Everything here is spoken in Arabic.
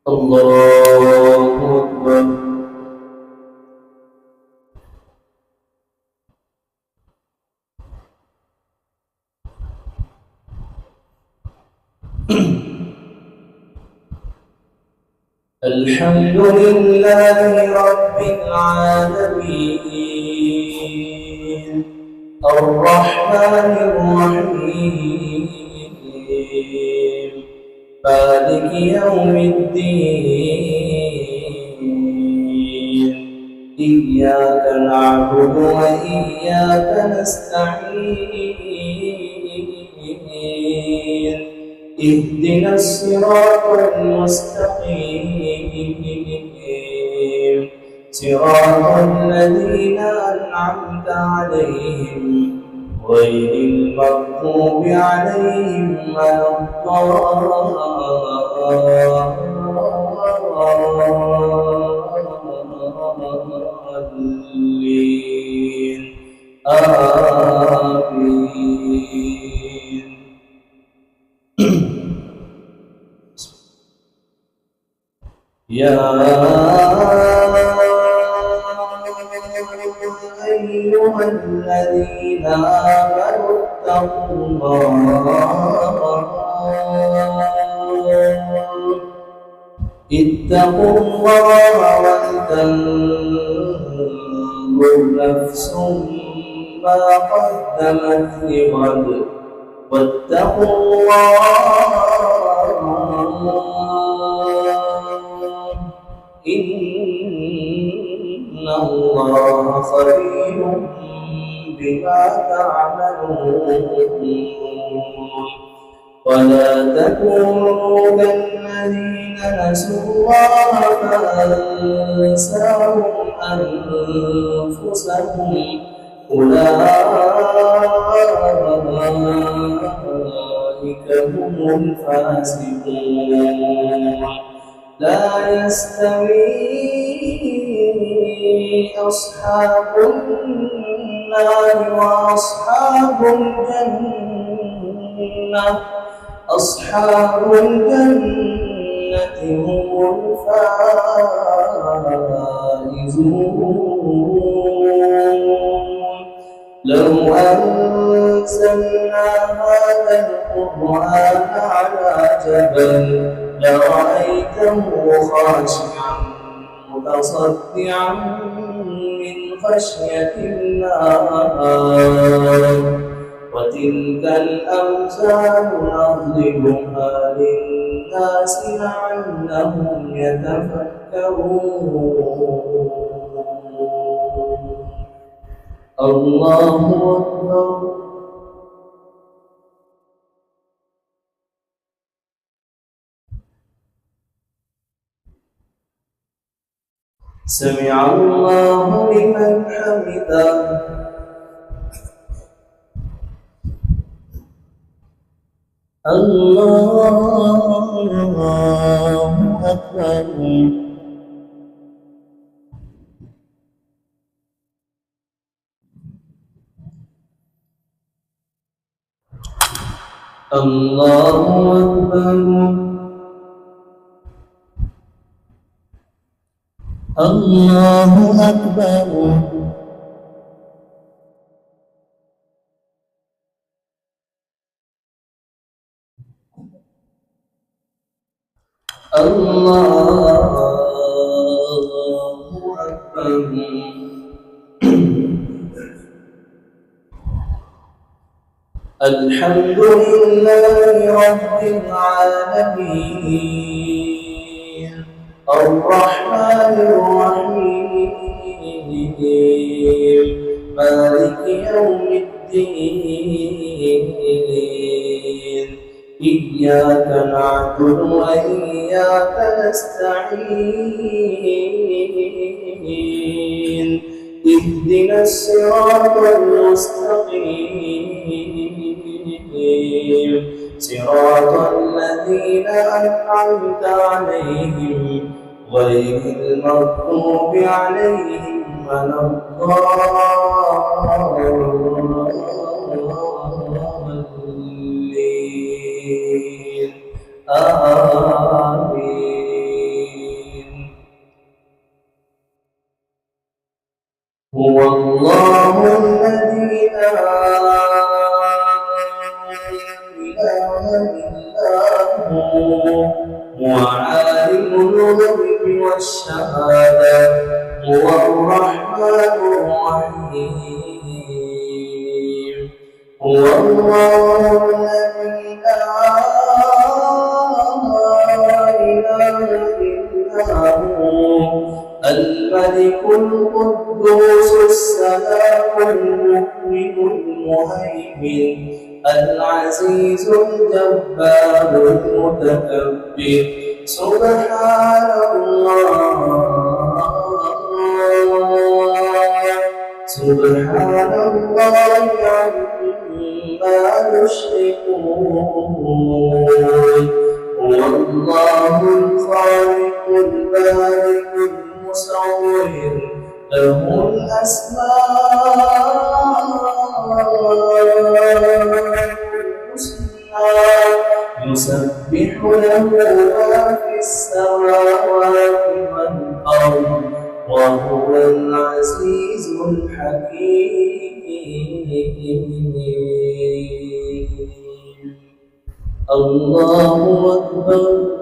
الله أكبر. الحمد لله رب العالمين الرحمن الرحيم مالك يوم الدين إياك نعبد وإياك نستعين اهدنا الصراط المستقيم صراط الذين أنعمت عليهم غير المغضوب عليهم ولا الضالين آمين. يا أيها الذين آمنوا اتقوا الله ولتنظر نفس ما قدمت لغد واتقوا الله إن الله خبير بما تعملون ولا تكونوا كالذين نسوا الله فأنساهم أنفسهم أولئك هم الفاسقون. لا يستوي أصحاب النار وأصحاب الجنة أصحاب الجنة هم الفائزون. لو أنزلنا هذا القرآن على جبل لرأيته خاشعا متصدعا من خشية الله وتلك الأمثال نضربها للناس لعلهم يتفكرون. الله أكبر. سمع الله لمن حمده. الله أكبر. الله أكبر. الله أكبر. الله أكبر. الحمد لله رب العالمين الرحمن الرحيم مالك يوم الدين إياك نعبد وإياك نستعين اهدنا الصراط المستقيم صراط الذين أنعمت عليهم غير المغضوب عليهم ولا الضالين آمين. هو عالم الغيب والشهادة هو الرحمن الرحيم هو الله الذي لا إله إلا هو الملك القدوس السلام المؤمن المهيمن العزيز الجبار المتكبر سبحان الله عما يشركون هو الله الخالق البارئ المصور له الأسماء الحسنى يسبح له ما في السماوات والأرض وهو العزيز الحكيم الله أكبر